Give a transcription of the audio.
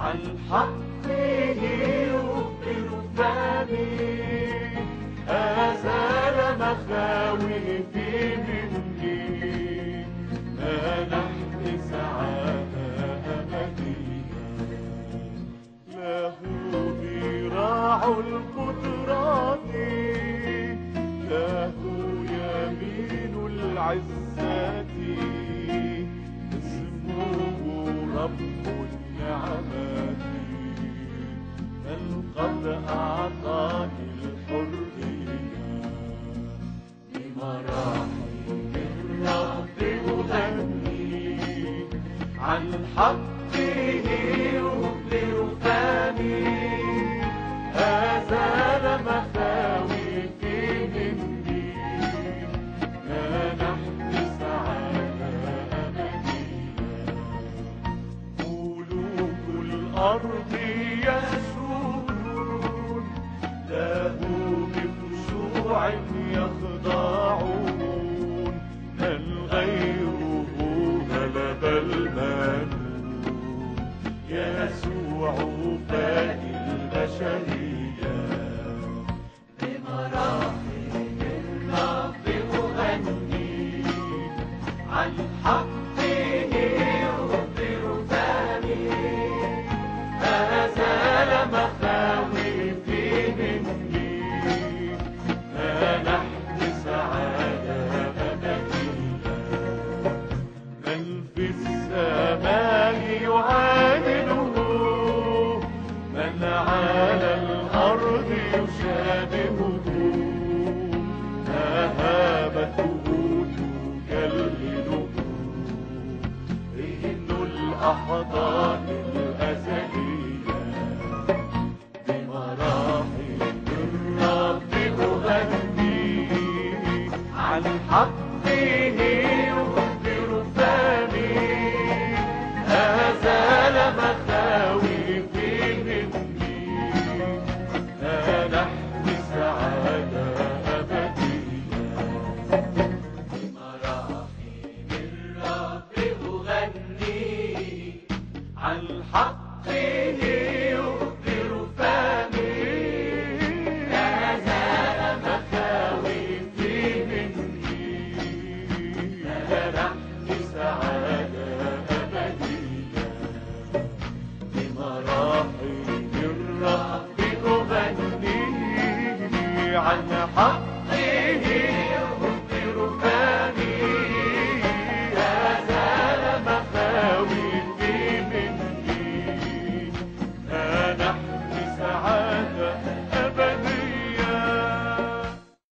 عن حقه يخبر فمي، أزال مخاوفي مني، منحني سعادة أبدية. له ذراع القدرات، له يمين العزة، اسمه رب النعمات، من قد أعطاني الحرية. بمراحم الرب أغني، عن حقه يخبر فمي، أزال مخاوفي مني، منحني سعادة أبدية. ملوك الأرض يسجدون له بخشوع يخضعون، من غيره غلب المنون، يسوع فادي البشرية. بمراحم الرب أغني، عن حقه يخبر فمي، أزال مخاوفي مني، منحني سعادة أبدية. من في السماء يعادله، من على الأرض يشابهه، مهابته تكلله، إن الأحضان الأزلية. بمراحم الرب أغني، عن حقه يخبر فمي، أزال مخاوفي مني، منحني سعادة أبدية. بمراحم الرب أغني، عن حقه يخبر فمي، أزال مخاوفي مني، منحني سعادة أبدية. بمراحم الرب أغني، عن حقه